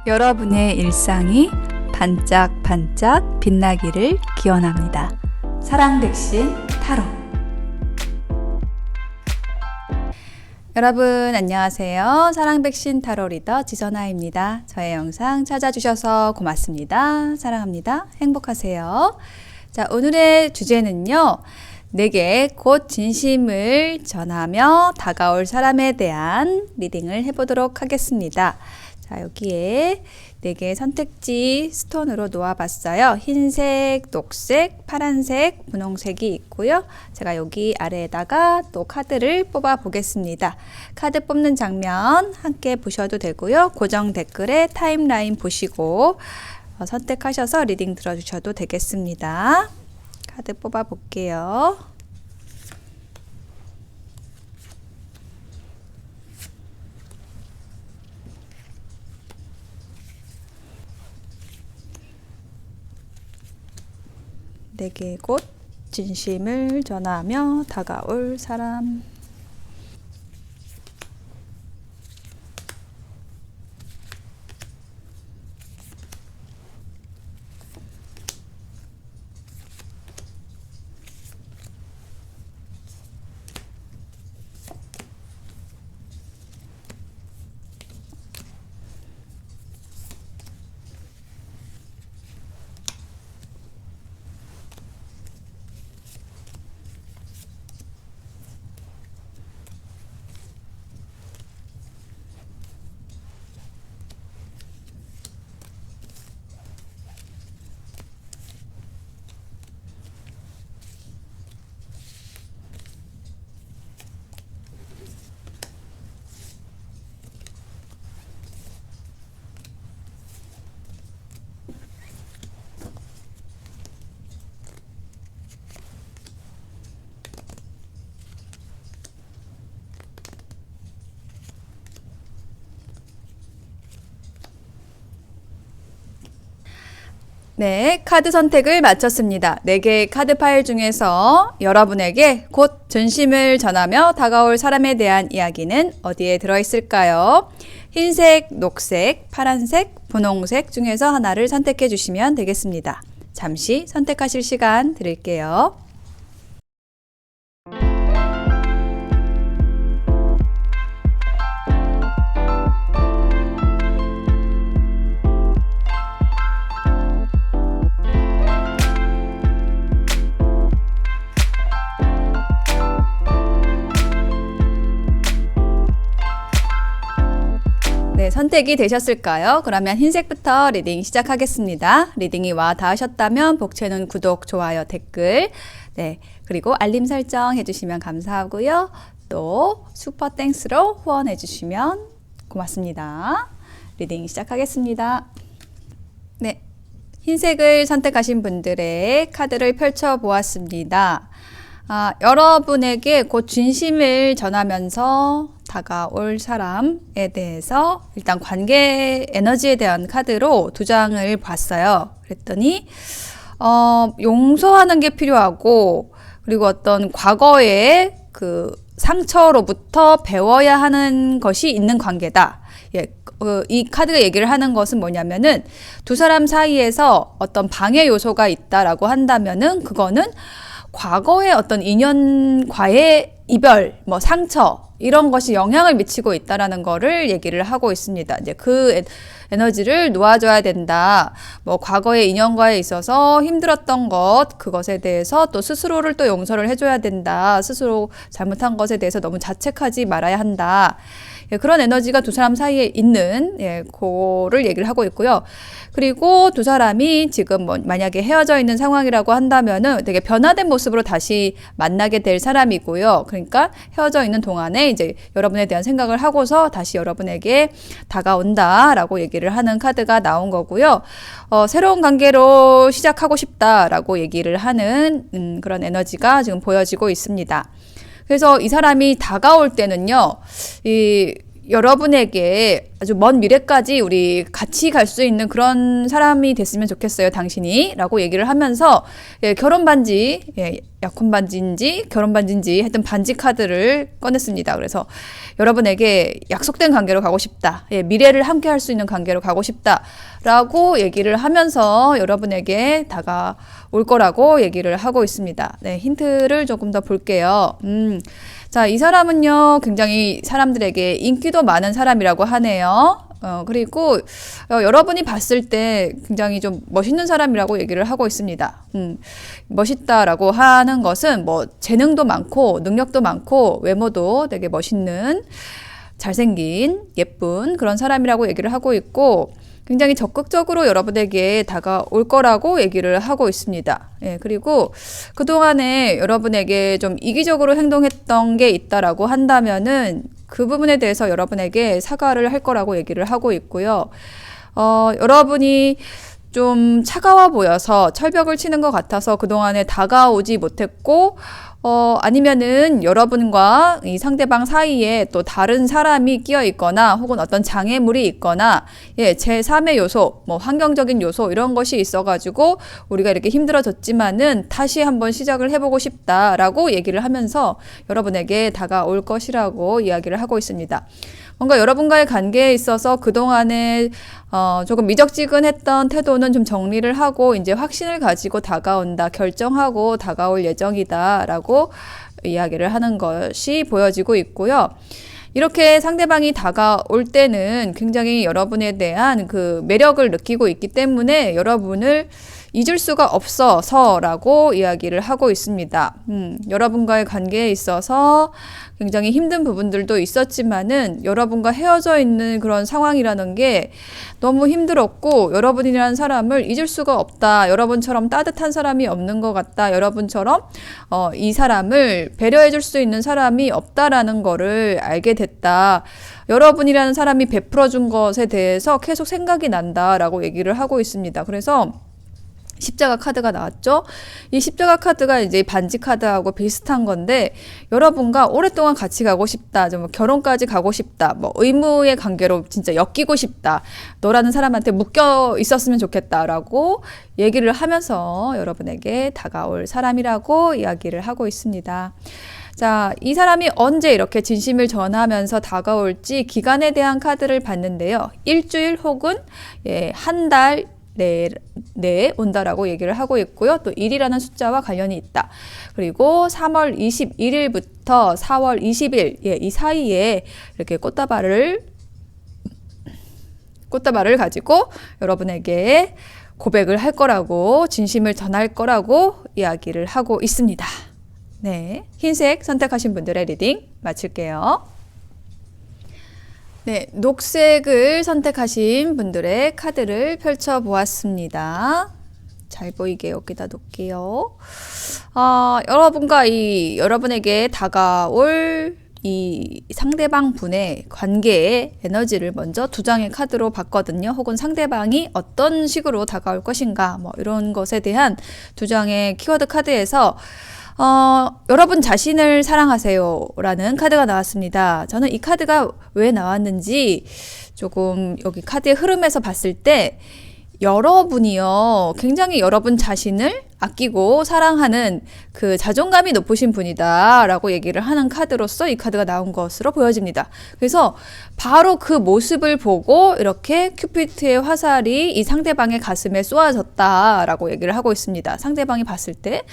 여러분의 일상이 반짝반짝 빛나기를 기원합니다. 사랑 백신 타로. 여러분 안녕하세요. 사랑 백신 타로 리더 지선아입니다. 저의 영상 찾아주셔서 고맙습니다. 사랑합니다. 행복하세요. 자, 오늘의 주제는요. 내게 곧 진심을 전하며 다가올 사람에 대한 리딩을 해보도록 하겠습니다. 자, 여기에 4개의 선택지 스톤으로 놓아봤어요. 흰색, 녹색, 파란색, 분홍색이 있고요. 제가 여기 아래에다가 또 카드를 뽑아 보겠습니다. 카드 뽑는 장면 함께 보셔도 되고요. 고정 댓글에 타임라인 보시고 선택하셔서 리딩 들어주셔도 되겠습니다. 카드 뽑아 볼게요. 내게 곧 진심을 전하며 다가올 사람. 네, 카드 선택을 마쳤습니다. 4개의 카드 파일 중에서 여러분에게 곧 진심을 전하며 다가올 사람에 대한 이야기는 어디에 들어있을까요? 흰색, 녹색, 파란색, 분홍색 중에서 하나를 선택해 주시면 되겠습니다. 잠시 선택하실 시간 드릴게요. 네, 선택이 되셨을까요? 그러면 흰색부터 리딩 시작하겠습니다. 리딩이 와 닿으셨다면 복채는 구독, 좋아요, 댓글, 네, 그리고 알림 설정 해주시면 감사하고요. 또 슈퍼 땡스로 후원해 주시면 고맙습니다. 리딩 시작하겠습니다. 네, 흰색을 선택하신 분들의 카드를 펼쳐 보았습니다. 여러분에게 곧 진심을 전하면서 다가올 사람에 대해서 일단 관계 에너지에 대한 카드로 2장을 봤어요. 그랬더니 용서하는 게 필요하고, 그리고 어떤 과거의 그 상처로부터 배워야 하는 것이 있는 관계다. 예, 이 카드가 얘기를 하는 것은 뭐냐면은 두 사람 사이에서 어떤 방해 요소가 있다라고 한다면은 그거는 과거의 어떤 인연과의 이별, 상처, 이런 것이 영향을 미치고 있다라는 거를 얘기를 하고 있습니다. 이제 그 에너지를 놓아줘야 된다. 과거의 인연과에 있어서 힘들었던 것, 그것에 대해서 또 스스로를 또 용서를 해줘야 된다. 스스로 잘못한 것에 대해서 너무 자책하지 말아야 한다. 예, 그런 에너지가 두 사람 사이에 있는, 그를 얘기를 하고 있고요. 그리고 두 사람이 지금 만약에 헤어져 있는 상황이라고 한다면은 되게 변화된 모습으로 다시 만나게 될 사람이고요. 그러니까 헤어져 있는 동안에 이제 여러분에 대한 생각을 하고서 다시 여러분에게 다가온다라고 얘기를 하는 카드가 나온 거고요. 새로운 관계로 시작하고 싶다라고 얘기를 하는 그런 에너지가 지금 보여지고 있습니다. 그래서 이 사람이 다가올 때는요, 여러분에게 아주 먼 미래까지 우리 같이 갈 수 있는 그런 사람이 됐으면 좋겠어요, 당신이. 라고 얘기를 하면서, 예, 결혼 반지, 예, 약혼 반지인지 결혼 반지인지 하여튼 반지 카드를 꺼냈습니다. 그래서 여러분에게 약속된 관계로 가고 싶다. 예, 미래를 함께 할 수 있는 관계로 가고 싶다. 라고 얘기를 하면서 여러분에게 다가올 거라고 얘기를 하고 있습니다. 네, 힌트를 조금 더 볼게요. 자, 이 사람은요, 굉장히 사람들에게 인기도 많은 사람이라고 하네요. 그리고, 여러분이 봤을 때 굉장히 좀 멋있는 사람이라고 얘기를 하고 있습니다. 멋있다라고 하는 것은 뭐, 재능도 많고, 능력도 많고, 외모도 되게 멋있는, 잘생긴, 예쁜 그런 사람이라고 얘기를 하고 있고, 굉장히 적극적으로 여러분에게 다가올 거라고 얘기를 하고 있습니다. 예, 그리고 그동안에 여러분에게 좀 이기적으로 행동했던 게 있다라고 한다면은 그 부분에 대해서 여러분에게 사과를 할 거라고 얘기를 하고 있고요. 여러분이 좀 차가워 보여서 철벽을 치는 것 같아서 그동안에 다가오지 못했고, 아니면은 여러분과 이 상대방 사이에 또 다른 사람이 끼어 있거나 혹은 어떤 장애물이 있거나, 예, 제3의 요소, 뭐 환경적인 요소 이런 것이 있어가지고 우리가 이렇게 힘들어졌지만은 다시 한번 시작을 해보고 싶다라고 얘기를 하면서 여러분에게 다가올 것이라고 이야기를 하고 있습니다. 뭔가 여러분과의 관계에 있어서 그동안에 조금 미적지근했던 태도는 좀 정리를 하고 이제 확신을 가지고 다가온다, 결정하고 다가올 예정이다라고 이야기를 하는 것이 보여지고 있고요. 이렇게 상대방이 다가올 때는 굉장히 여러분에 대한 그 매력을 느끼고 있기 때문에 여러분을 잊을 수가 없어서라고 이야기를 하고 있습니다. 여러분과의 관계에 있어서 굉장히 힘든 부분들도 있었지만은 여러분과 헤어져 있는 그런 상황이라는 게 너무 힘들었고 여러분이라는 사람을 잊을 수가 없다. 여러분처럼 따뜻한 사람이 없는 것 같다. 여러분처럼 이 사람을 배려해 줄 수 있는 사람이 없다라는 거를 알게 됐다. 여러분이라는 사람이 베풀어 준 것에 대해서 계속 생각이 난다라고 얘기를 하고 있습니다. 그래서 십자가 카드가 나왔죠. 이 십자가 카드가 이제 반지 카드하고 비슷한 건데 여러분과 오랫동안 같이 가고 싶다. 좀 결혼까지 가고 싶다. 뭐 의무의 관계로 진짜 엮이고 싶다. 너라는 사람한테 묶여 있었으면 좋겠다라고 얘기를 하면서 여러분에게 다가올 사람이라고 이야기를 하고 있습니다. 자, 이 사람이 언제 이렇게 진심을 전하면서 다가올지 기간에 대한 카드를 봤는데요. 일주일 혹은 한 달 내에 온다라고 얘기를 하고 있고요. 또 1이라는 숫자와 관련이 있다. 그리고 3월 21일부터 4월 20일 이 사이에 이렇게 꽃다발을 가지고 여러분에게 고백을 할 거라고 진심을 전할 거라고 이야기를 하고 있습니다. 네, 흰색 선택하신 분들의 리딩 마칠게요. 네, 녹색을 선택하신 분들의 카드를 펼쳐보았습니다. 잘 보이게 여기다 놓을게요. 여러분과 여러분에게 다가올 이 상대방 분의 관계의 에너지를 먼저 두 장의 카드로 봤거든요. 혹은 상대방이 어떤 식으로 다가올 것인가, 뭐 이런 것에 대한 두 장의 키워드 카드에서 여러분 자신을 사랑하세요 라는 카드가 나왔습니다. 저는 이 카드가 왜 나왔는지 조금 여기 카드의 흐름에서 봤을 때 여러분이요, 굉장히 여러분 자신을 아끼고 사랑하는 그 자존감이 높으신 분이다 라고 얘기를 하는 카드로서 이 카드가 나온 것으로 보여집니다. 그래서 바로 그 모습을 보고 이렇게 큐피트의 화살이 이 상대방의 가슴에 쏘아졌다 라고 얘기를 하고 있습니다. 상대방이 봤을 때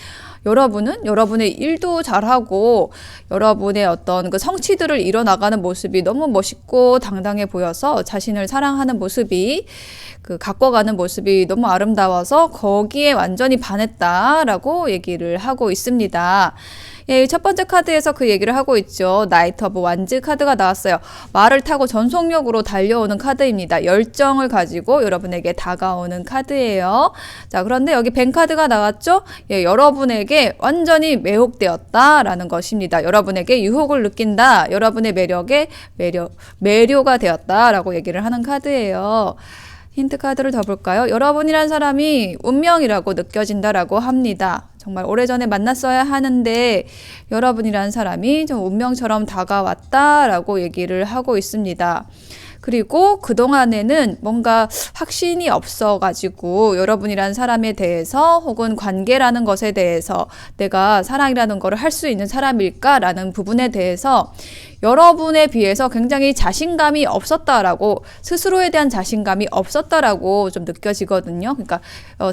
여러분은 여러분의 일도 잘하고 여러분의 어떤 그 성취들을 이뤄나가는 모습이 너무 멋있고 당당해 보여서 자신을 사랑하는 모습이 그 가꿔가는 모습이 너무 아름다워서 거기에 완전히 반했다라고 얘기를 하고 있습니다. 예, 첫 번째 카드에서 그 얘기를 하고 있죠. 나이트 오브 완즈 카드가 나왔어요. 말을 타고 전속력으로 달려오는 카드입니다. 열정을 가지고 여러분에게 다가오는 카드예요. 자, 그런데 여기 벤 카드가 나왔죠. 예, 여러분에게 완전히 매혹되었다라는 것입니다. 여러분에게 유혹을 느낀다. 여러분의 매력에 매료가 되었다라고 얘기를 하는 카드예요. 힌트 카드를 더 볼까요? 여러분이란 사람이 운명이라고 느껴진다라고 합니다. 정말 오래전에 만났어야 하는데 여러분이라는 사람이 좀 운명처럼 다가왔다라고 얘기를 하고 있습니다. 그리고 그동안에는 뭔가 확신이 없어가지고 여러분이란 사람에 대해서 혹은 관계라는 것에 대해서 내가 사랑이라는 거를 할 수 있는 사람일까라는 부분에 대해서 여러분에 비해서 굉장히 자신감이 없었다라고, 스스로에 대한 자신감이 없었다라고 좀 느껴지거든요. 그러니까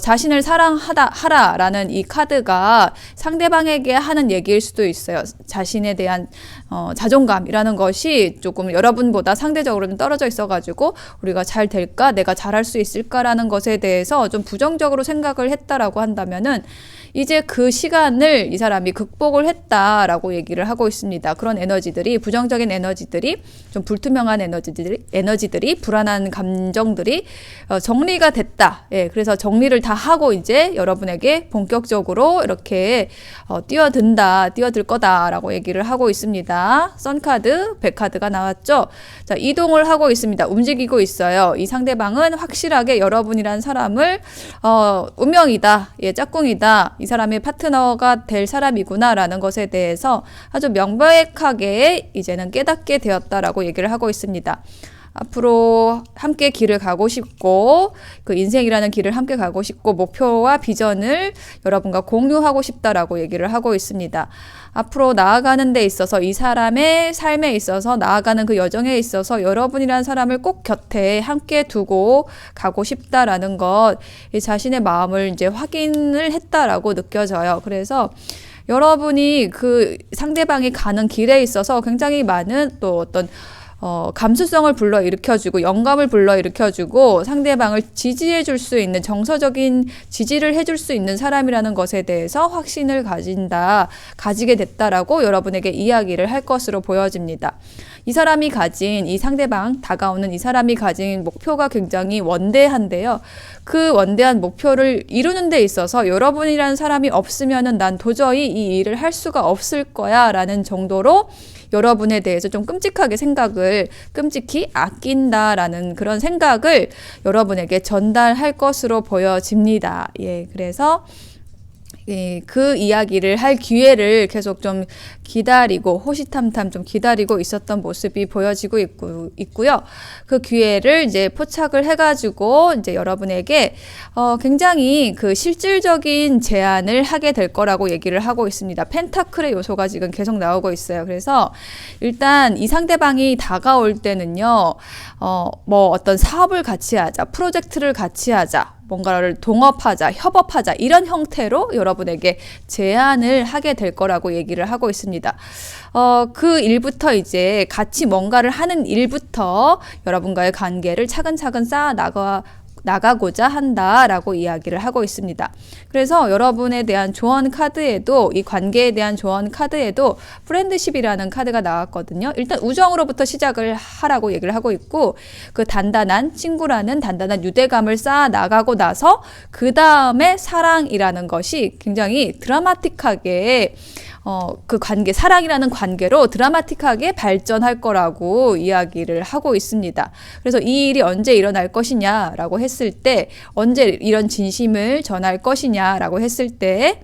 자신을 사랑하라라는 이 카드가 상대방에게 하는 얘기일 수도 있어요. 자신에 대한 자존감이라는 것이 조금 여러분보다 상대적으로는 떨어져 있어가지고 우리가 잘 될까? 내가 잘할 수 있을까라는 것에 대해서 좀 부정적으로 생각을 했다라고 한다면은 이제 그 시간을 이 사람이 극복을 했다라고 얘기를 하고 있습니다. 그런 에너지들이, 부정적인 에너지들이, 좀 불투명한 에너지들이, 불안한 감정들이 정리가 됐다. 예, 그래서 정리를 다 하고 이제 여러분에게 본격적으로 이렇게 뛰어들 거다라고 얘기를 하고 있습니다. 선카드, 백카드가 나왔죠. 자, 이동을 하고 있습니다. 움직이고 있어요. 이 상대방은 확실하게 여러분이란 사람을 운명이다, 예, 짝꿍이다, 이 사람의 파트너가 될 사람이구나라는 것에 대해서 아주 명백하게 이제는 깨닫게 되었다라고 얘기를 하고 있습니다. 앞으로 함께 길을 가고 싶고, 그 인생이라는 길을 함께 가고 싶고, 목표와 비전을 여러분과 공유하고 싶다라고 얘기를 하고 있습니다. 앞으로 나아가는 데 있어서, 이 사람의 삶에 있어서, 나아가는 그 여정에 있어서 여러분이라는 사람을 꼭 곁에 함께 두고 가고 싶다라는 것, 이 자신의 마음을 이제 확인을 했다라고 느껴져요. 그래서 여러분이 그 상대방이 가는 길에 있어서 굉장히 많은 또 어떤 감수성을 불러일으켜주고 영감을 불러일으켜주고 상대방을 지지해줄 수 있는, 정서적인 지지를 해줄 수 있는 사람이라는 것에 대해서 확신을 가지게 됐다라고 여러분에게 이야기를 할 것으로 보여집니다. 이 사람이 가진, 이 상대방, 다가오는 이 사람이 가진 목표가 굉장히 원대한데요. 그 원대한 목표를 이루는 데 있어서 여러분이라는 사람이 없으면은 난 도저히 이 일을 할 수가 없을 거야 라는 정도로 여러분에 대해서 좀 끔찍히 아낀다라는 그런 생각을 여러분에게 전달할 것으로 보여집니다. 예, 그래서 그 이야기를 할 기회를 계속 좀 기다리고, 호시탐탐 좀 기다리고 있었던 모습이 보여지고 있고요. 그 기회를 이제 포착을 해가지고 이제 여러분에게 굉장히 그 실질적인 제안을 하게 될 거라고 얘기를 하고 있습니다. 펜타클의 요소가 지금 계속 나오고 있어요. 그래서 일단 이 상대방이 다가올 때는요, 뭐 어떤 사업을 같이 하자, 프로젝트를 같이 하자, 뭔가를 동업하자, 협업하자, 이런 형태로 여러분에게 제안을 하게 될 거라고 얘기를 하고 있습니다. 그 일부터 이제 같이 뭔가를 하는 일부터 여러분과의 관계를 차근차근 나가고자 한다라고 이야기를 하고 있습니다. 그래서 여러분에 대한 조언 카드에도, 이 관계에 대한 조언 카드에도 프렌드십이라는 카드가 나왔거든요. 일단 우정으로부터 시작을 하라고 얘기를 하고 있고, 그 단단한 친구라는 단단한 유대감을 쌓아 나가고 나서 그 다음에 사랑이라는 것이 굉장히 드라마틱하게 그 관계, 사랑이라는 관계로 드라마틱하게 발전할 거라고 이야기를 하고 있습니다. 그래서 이 일이 언제 일어날 것이냐라고 했을 때, 언제 이런 진심을 전할 것이냐라고 했을 때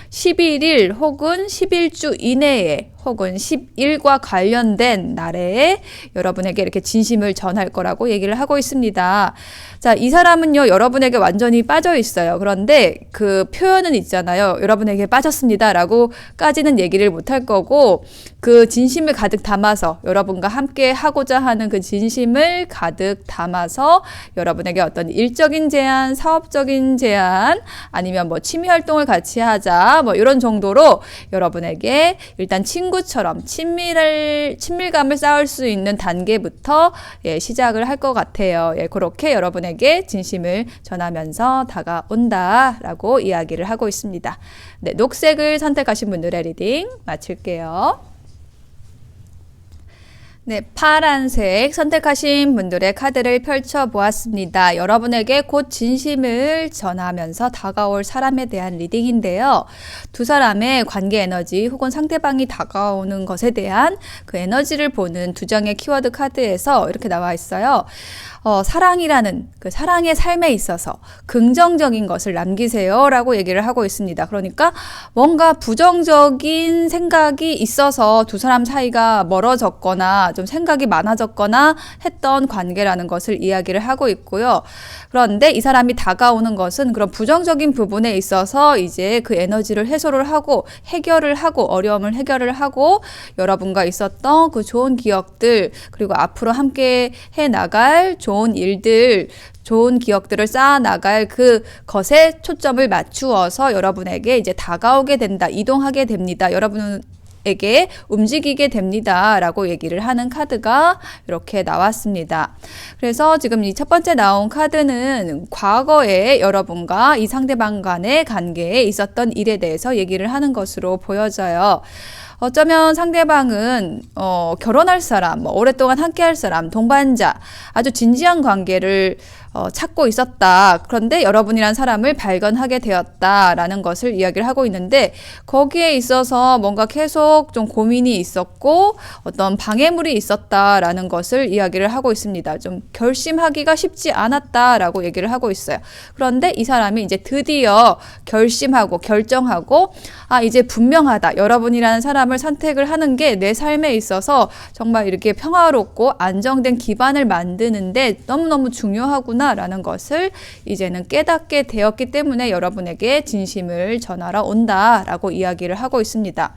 11일 혹은 11주 이내에 혹은 10일과 관련된 날에 여러분에게 이렇게 진심을 전할 거라고 얘기를 하고 있습니다. 자, 이 사람은요, 여러분에게 완전히 빠져 있어요. 그런데 그 표현은 있잖아요. 여러분에게 빠졌습니다 라고까지는 얘기를 못 할 거고, 그 진심을 가득 담아서, 여러분과 함께 하고자 하는 그 진심을 가득 담아서 여러분에게 어떤 일적인 제안, 사업적인 제안, 아니면 뭐 취미 활동을 같이 하자, 뭐 이런 정도로 여러분에게 일단 친구처럼 친밀감을 쌓을 수 있는 단계부터 시작을 할 것 같아요. 그렇게 여러분에게 진심을 전하면서 다가온다라고 이야기를 하고 있습니다. 네, 녹색을 선택하신 분들의 리딩 마칠게요. 네, 파란색 선택하신 분들의 카드를 펼쳐보았습니다. 여러분에게 곧 진심을 전하면서 다가올 사람에 대한 리딩인데요. 두 사람의 관계 에너지 혹은 상대방이 다가오는 것에 대한 그 에너지를 보는 두 장의 키워드 카드에서 이렇게 나와 있어요. 사랑이라는 그 사랑의 삶에 있어서 긍정적인 것을 남기세요 라고 얘기를 하고 있습니다. 그러니까 뭔가 부정적인 생각이 있어서 두 사람 사이가 멀어졌거나 좀 생각이 많아졌거나 했던 관계라는 것을 이야기를 하고 있고요. 그런데 이 사람이 다가오는 것은 그런 부정적인 부분에 있어서 이제 그 에너지를 해소를 하고 해결을 하고 어려움을 해결을 하고 여러분과 있었던 그 좋은 기억들 그리고 앞으로 함께 해 나갈 좋은 일들, 좋은 기억들을 쌓아 나갈 그 것에 초점을 맞추어서 여러분에게 이제 다가오게 된다, 이동하게 됩니다. 여러분에게 움직이게 됩니다. 라고 얘기를 하는 카드가 이렇게 나왔습니다. 그래서 지금 이 첫 번째 나온 카드는 과거에 여러분과 이 상대방 간의 관계에 있었던 일에 대해서 얘기를 하는 것으로 보여져요. 어쩌면 상대방은 결혼할 사람, 오랫동안 함께할 사람, 동반자, 아주 진지한 관계를 찾고 있었다. 그런데 여러분이란 사람을 발견하게 되었다라는 것을 이야기를 하고 있는데 거기에 있어서 뭔가 계속 좀 고민이 있었고 어떤 방해물이 있었다라는 것을 이야기를 하고 있습니다. 좀 결심하기가 쉽지 않았다라고 얘기를 하고 있어요. 그런데 이 사람이 이제 드디어 결심하고 결정하고 이제 분명하다. 여러분이라는 사람을 선택을 하는 게 내 삶에 있어서 정말 이렇게 평화롭고 안정된 기반을 만드는데 너무너무 중요하구나. 라는 것을 이제는 깨닫게 되었기 때문에 여러분에게 진심을 전하러 온다라고 이야기를 하고 있습니다.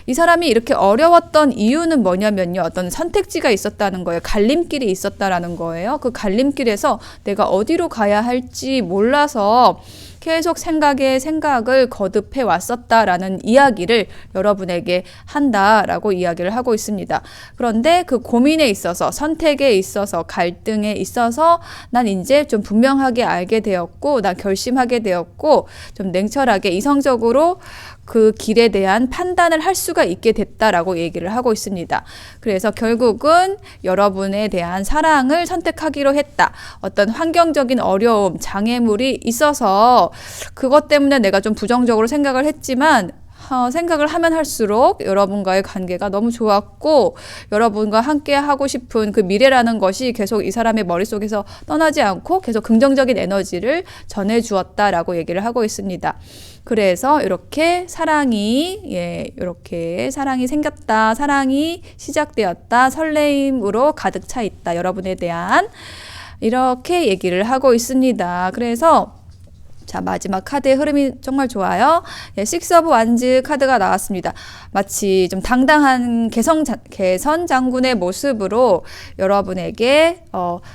이 사람이 이렇게 어려웠던 이유는 뭐냐면요. 어떤 선택지가 있었다는 거예요. 갈림길이 있었다라는 거예요. 그 갈림길에서 내가 어디로 가야 할지 몰라서 계속 생각을 거듭해 왔었다라는 이야기를 여러분에게 한다라고 이야기를 하고 있습니다. 그런데 그 고민에 있어서 선택에 있어서 갈등에 있어서 난 이제 좀 분명하게 알게 되었고 난 결심하게 되었고 좀 냉철하게 이성적으로 그 길에 대한 판단을 할 수가 있게 됐다라고 얘기를 하고 있습니다. 그래서 결국은 여러분에 대한 사랑을 선택하기로 했다. 어떤 환경적인 어려움, 장애물이 있어서 그것 때문에 내가 좀 부정적으로 생각을 했지만 생각을 하면 할수록 여러분과의 관계가 너무 좋았고 여러분과 함께 하고 싶은 그 미래라는 것이 계속 이 사람의 머릿속에서 떠나지 않고 계속 긍정적인 에너지를 전해주었다라고 얘기를 하고 있습니다. 그래서 이렇게 이렇게 사랑이 생겼다, 사랑이 시작되었다, 설레임으로 가득 차 있다, 여러분에 대한 이렇게 얘기를 하고 있습니다. 그래서 자, 마지막 카드의 흐름이 정말 좋아요. 식스 오브 완즈 카드가 나왔습니다. 마치 좀 당당한 개선 장군의 모습으로 여러분에게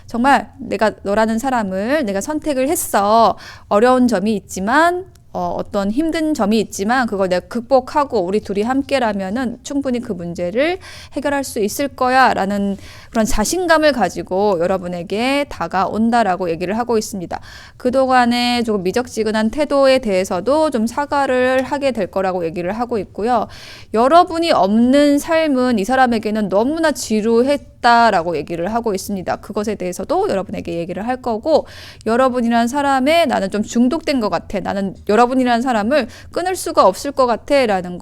정말 내가 너라는 사람을 내가 선택을 했어. 어려운 점이 있지만 어떤 힘든 점이 있지만 그걸 내가 극복하고 우리 둘이 함께라면은 충분히 그 문제를 해결할 수 있을 거야 라는 그런 자신감을 가지고 여러분에게 다가온다라고 얘기를 하고 있습니다. 그동안의 조금 미적지근한 태도에 대해서도 좀 사과를 하게 될 거라고 얘기를 하고 있고요. 여러분이 없는 삶은 이 사람에게는 너무나 지루했다라고 얘기를 하고 있습니다. 그것에 대해서도 여러분에게 얘기를 할 거고 여러분이란 사람에 나는 좀 중독된 것 같아. 나는 여러분이라는 사람을 끊을 수가 없을 것 같아 라는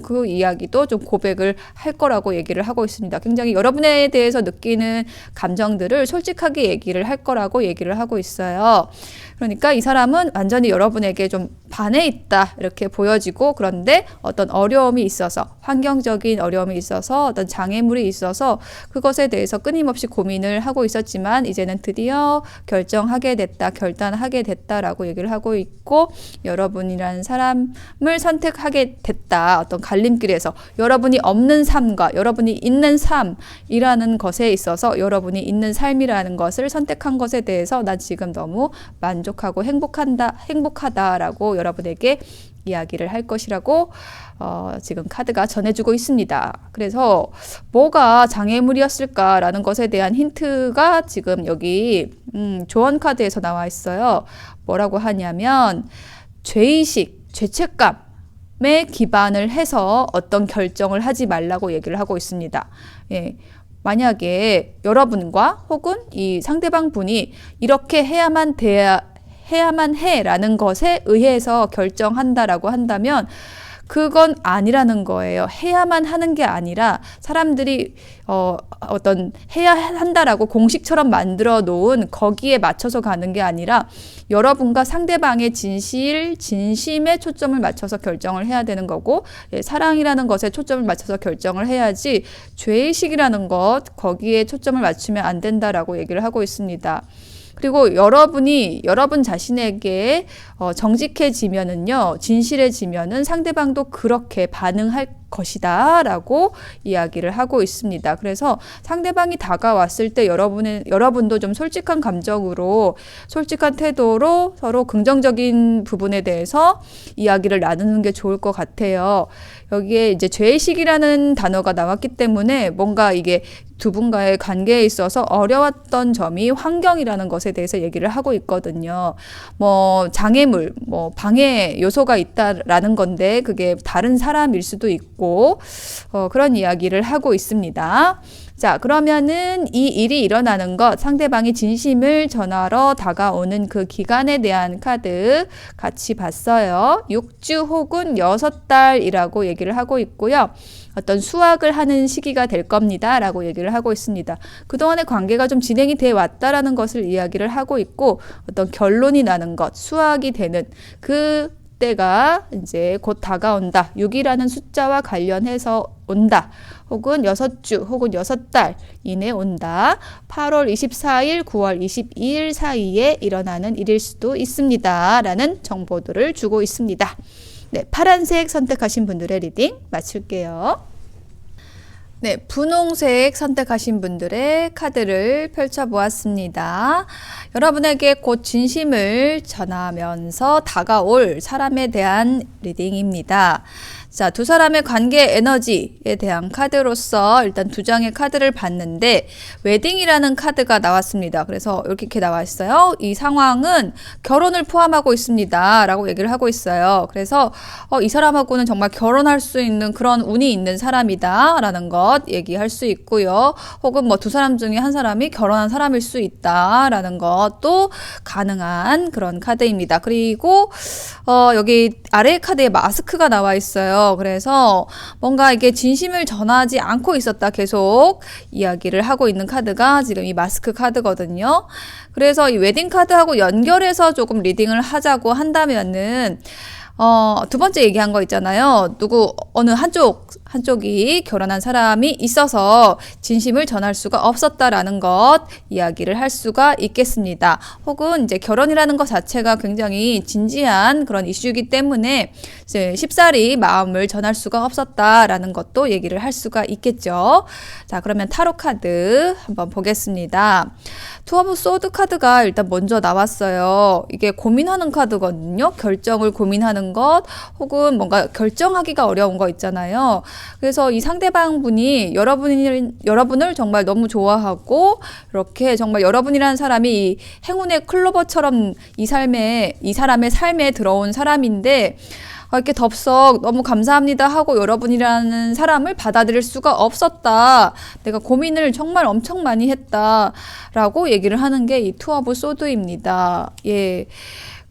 그 이야기도 좀 고백을 할 거라고 얘기를 하고 있습니다. 굉장히 여러분에 대해서 느끼는 감정들을 솔직하게 얘기를 할 거라고 얘기를 하고 있어요. 그러니까 이 사람은 완전히 여러분에게 좀 반해 있다 이렇게 보여지고 그런데 어떤 어려움이 있어서 환경적인 어려움이 있어서 어떤 장애물이 있어서 그것에 대해서 끊임없이 고민을 하고 있었지만 이제는 드디어 결단하게 됐다라고 얘기를 하고 있고 여러분이라는 사람을 선택하게 됐다. 어떤 갈림길에서 여러분이 없는 삶과 여러분이 있는 삶이라는 것에 있어서 여러분이 있는 삶이라는 것을 선택한 것에 대해서 난 지금 너무 만족하고 행복하다라고 여러분에게 이야기를 할 것이라고 지금 카드가 전해주고 있습니다. 그래서 뭐가 장애물이었을까라는 것에 대한 힌트가 지금 여기 조언 카드에서 나와 있어요. 뭐라고 하냐면 죄의식, 죄책감에 기반을 해서 어떤 결정을 하지 말라고 얘기를 하고 있습니다. 예. 만약에 여러분과 혹은 이 상대방 분이 이렇게 해야만 해라는 것에 의해서 결정한다라고 한다면 그건 아니라는 거예요. 해야만 하는 게 아니라 사람들이 어떤 해야 한다라고 공식처럼 만들어 놓은 거기에 맞춰서 가는 게 아니라 여러분과 상대방의 진심에 초점을 맞춰서 결정을 해야 되는 거고, 사랑이라는 것에 초점을 맞춰서 결정을 해야지 죄의식이라는 것 거기에 초점을 맞추면 안 된다라고 얘기를 하고 있습니다. 그리고 여러분 자신에게 정직해지면은요, 진실해지면은 상대방도 그렇게 반응할 것이다 라고 이야기를 하고 있습니다. 그래서 상대방이 다가왔을 때 여러분도 좀 솔직한 감정으로, 솔직한 태도로 서로 긍정적인 부분에 대해서 이야기를 나누는 게 좋을 것 같아요. 여기에 이제 죄의식이라는 단어가 나왔기 때문에 뭔가 이게 두 분과의 관계에 있어서 어려웠던 점이 환경이라는 것에 대해서 얘기를 하고 있거든요. 장애물, 방해 요소가 있다라는 건데 그게 다른 사람일 수도 있고, 그런 이야기를 하고 있습니다. 자, 그러면은 이 일이 일어나는 것, 상대방이 진심을 전하러 다가오는 그 기간에 대한 카드 같이 봤어요. 6주 혹은 6달이라고 얘기를 하고 있고요. 어떤 수확을 하는 시기가 될 겁니다 라고 얘기를 하고 있습니다. 그동안의 관계가 좀 진행이 돼 왔다라는 것을 이야기를 하고 있고, 어떤 결론이 나는 것, 수확이 되는 그 때가 이제 곧 다가온다. 6이라는 숫자와 관련해서 온다. 혹은 6주 혹은 6달 이내 온다. 8월 24일, 9월 22일 사이에 일어나는 일일 수도 있습니다 라는 정보들을 주고 있습니다. 네, 파란색 선택하신 분들의 리딩 마칠게요. 네, 분홍색 선택하신 분들의 카드를 펼쳐보았습니다. 여러분에게 곧 진심을 전하면서 다가올 사람에 대한 리딩입니다. 자, 두 사람의 관계 에너지에 대한 카드로서 일단 두 장의 카드를 봤는데 웨딩이라는 카드가 나왔습니다. 그래서 이렇게 나와 있어요. 이 상황은 결혼을 포함하고 있습니다 라고 얘기를 하고 있어요. 그래서 이 사람하고는 정말 결혼할 수 있는 그런 운이 있는 사람이다 라는 것 얘기할 수 있고요. 혹은 두 사람 중에 한 사람이 결혼한 사람일 수 있다 라는 것도 가능한 그런 카드입니다. 그리고 여기 아래 카드에 마스크가 나와 있어요. 그래서 뭔가 이게 진심을 전하지 않고 있었다 계속 이야기를 하고 있는 카드가 지금 이 마스크 카드거든요. 그래서 이 웨딩 카드하고 연결해서 조금 리딩을 하자고 한다면은 두 번째 얘기한 거 있잖아요. 어느 한쪽이 결혼한 사람이 있어서 진심을 전할 수가 없었다라는 것 이야기를 할 수가 있겠습니다. 혹은 이제 결혼이라는 것 자체가 굉장히 진지한 그런 이슈이기 때문에 이제 쉽사리 마음을 전할 수가 없었다라는 것도 얘기를 할 수가 있겠죠. 자, 그러면 타로 카드 한번 보겠습니다. 투 오브 소드 카드가 일단 먼저 나왔어요. 이게 고민하는 카드거든요. 결정을 고민하는 것, 혹은 뭔가 결정하기가 어려운 거 있잖아요. 그래서 이 상대방 분이 여러분을 정말 너무 좋아하고, 이렇게 정말 여러분이라는 사람이 이 행운의 클로버처럼 이 사람의 삶에 들어온 사람인데, 이렇게 덥석 너무 감사합니다 하고 여러분이라는 사람을 받아들일 수가 없었다. 내가 고민을 정말 엄청 많이 했다. 라고 얘기를 하는 게 이 투 오브 소드입니다. 예.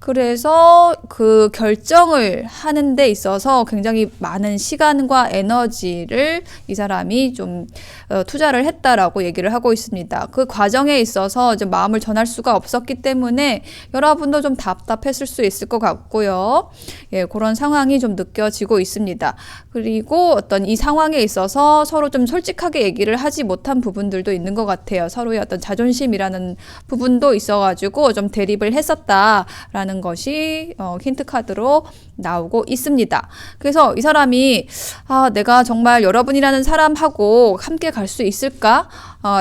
그래서 그 결정을 하는 데 있어서 굉장히 많은 시간과 에너지를 이 사람이 좀 투자를 했다라고 얘기를 하고 있습니다. 그 과정에 있어서 이제 마음을 전할 수가 없었기 때문에 여러분도 좀 답답했을 수 있을 것 같고요. 예, 그런 상황이 좀 느껴지고 있습니다. 그리고 어떤 이 상황에 있어서 서로 좀 솔직하게 얘기를 하지 못한 부분들도 있는 것 같아요. 서로의 어떤 자존심이라는 부분도 있어가지고 좀 대립을 했었다라는 것이 힌트 카드로 나오고 있습니다. 그래서 이 사람이 내가 정말 여러분이라는 사람하고 함께 갈 수 있을까?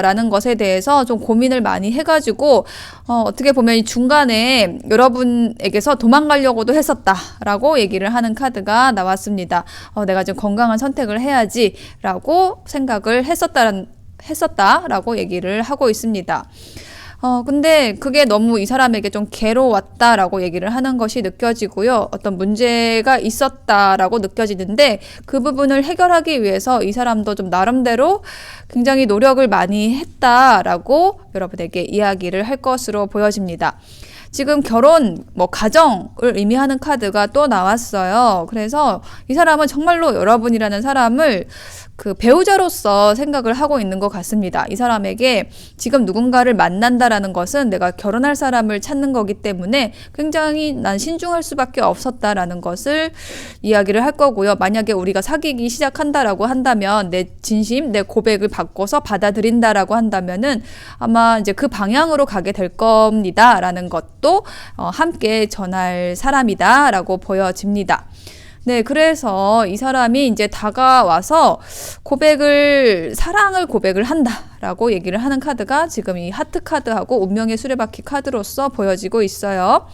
라는 것에 대해서 좀 고민을 많이 해가지고 어떻게 보면 이 중간에 여러분에게서 도망가려고도 했었다라고 얘기를 하는 카드가 나왔습니다. 내가 좀 건강한 선택을 해야지라고 생각을 했었다라고 얘기를 하고 있습니다. 근데 그게 너무 이 사람에게 좀 괴로웠다라고 얘기를 하는 것이 느껴지고요. 어떤 문제가 있었다라고 느껴지는데 그 부분을 해결하기 위해서 이 사람도 좀 나름대로 굉장히 노력을 많이 했다라고 여러분에게 이야기를 할 것으로 보여집니다. 지금 결혼, 가정을 의미하는 카드가 또 나왔어요. 그래서 이 사람은 정말로 여러분이라는 사람을 그 배우자로서 생각을 하고 있는 것 같습니다. 이 사람에게 지금 누군가를 만난다라는 것은 내가 결혼할 사람을 찾는 거기 때문에 굉장히 난 신중할 수밖에 없었다라는 것을 이야기를 할 거고요. 만약에 우리가 사귀기 시작한다라고 한다면 내 진심, 내 고백을 바꿔서 받아들인다라고 한다면은 아마 이제 그 방향으로 가게 될 겁니다라는 것도 함께 전할 사람이다라고 보여집니다. 네, 그래서 이 사람이 이제 다가와서 사랑을 고백을 한다라고 얘기를 하는 카드가 지금 이 하트 카드하고 운명의 수레바퀴 카드로서 보여지고 있어요.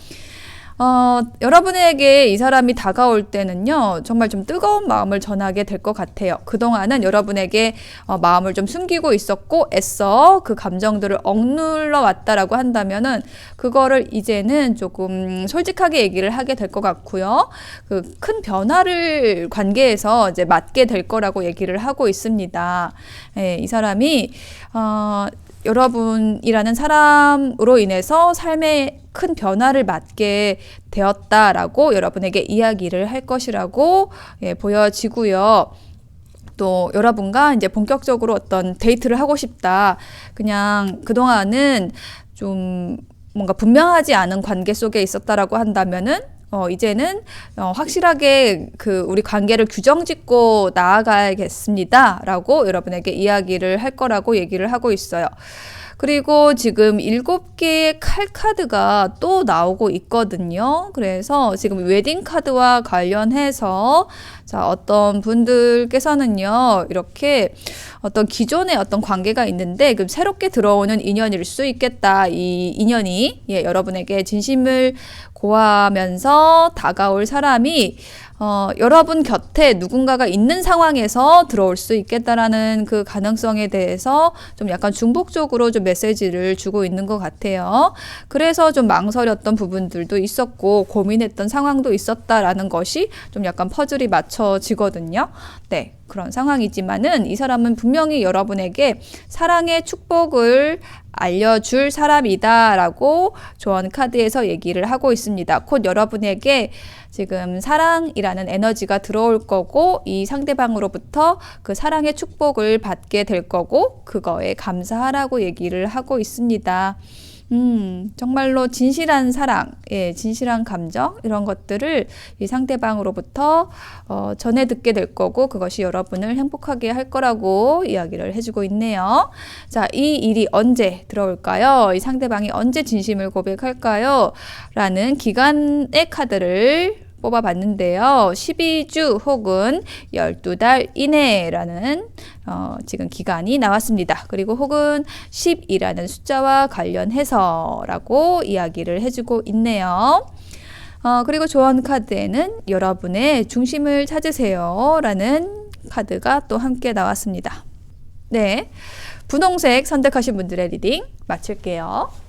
여러분에게 이 사람이 다가올 때는요, 정말 좀 뜨거운 마음을 전하게 될 것 같아요. 그동안은 여러분에게 마음을 좀 숨기고 있었고, 애써 그 감정들을 억눌러 왔다라고 한다면은, 그거를 이제는 조금 솔직하게 얘기를 하게 될 것 같고요. 그 큰 변화를 관계에서 이제 맞게 될 거라고 얘기를 하고 있습니다. 예, 이 사람이, 여러분이라는 사람으로 인해서 삶에 큰 변화를 맞게 되었다라고 여러분에게 이야기를 할 것이라고 보여지고요. 또 여러분과 이제 본격적으로 어떤 데이트를 하고 싶다. 그냥 그동안은 좀 뭔가 분명하지 않은 관계 속에 있었다라고 한다면은 이제는 확실하게 우리 관계를 규정짓고 나아가야겠습니다. 라고 여러분에게 이야기를 할 거라고 얘기를 하고 있어요. 그리고 지금 7개의 칼 카드가 또 나오고 있거든요. 그래서 지금 웨딩 카드와 관련해서 어떤 분들께서는요, 이렇게 어떤 기존의 어떤 관계가 있는데 새롭게 들어오는 인연일 수 있겠다. 이 인연이 여러분에게 진심을 고하면서 다가올 사람이 여러분 곁에 누군가가 있는 상황에서 들어올 수 있겠다라는 그 가능성에 대해서 좀 약간 중복적으로 좀 메시지를 주고 있는 것 같아요. 그래서 좀 망설였던 부분들도 있었고 고민했던 상황도 있었다라는 것이 좀 약간 퍼즐이 맞춰지거든요. 네, 그런 상황이지만은 이 사람은 분명히 여러분에게 사랑의 축복을 알려줄 사람이다라고 조언 카드에서 얘기를 하고 있습니다. 곧 여러분에게 지금 사랑이라는 에너지가 들어올 거고 이 상대방으로부터 그 사랑의 축복을 받게 될 거고 그거에 감사하라고 얘기를 하고 있습니다. 정말로 진실한 사랑, 진실한 감정 이런 것들을 이 상대방으로부터 전해 듣게 될 거고 그것이 여러분을 행복하게 할 거라고 이야기를 해주고 있네요. 자, 이 일이 언제 들어올까요? 이 상대방이 언제 진심을 고백할까요? 라는 기간의 카드를 뽑아봤는데요. 12주 혹은 12달 이내라는 지금 기간이 나왔습니다. 그리고 혹은 10이라는 숫자와 관련해서라고 이야기를 해주고 있네요. 그리고 조언 카드에는 여러분의 중심을 찾으세요 라는 카드가 또 함께 나왔습니다. 네, 분홍색 선택하신 분들의 리딩 마칠게요.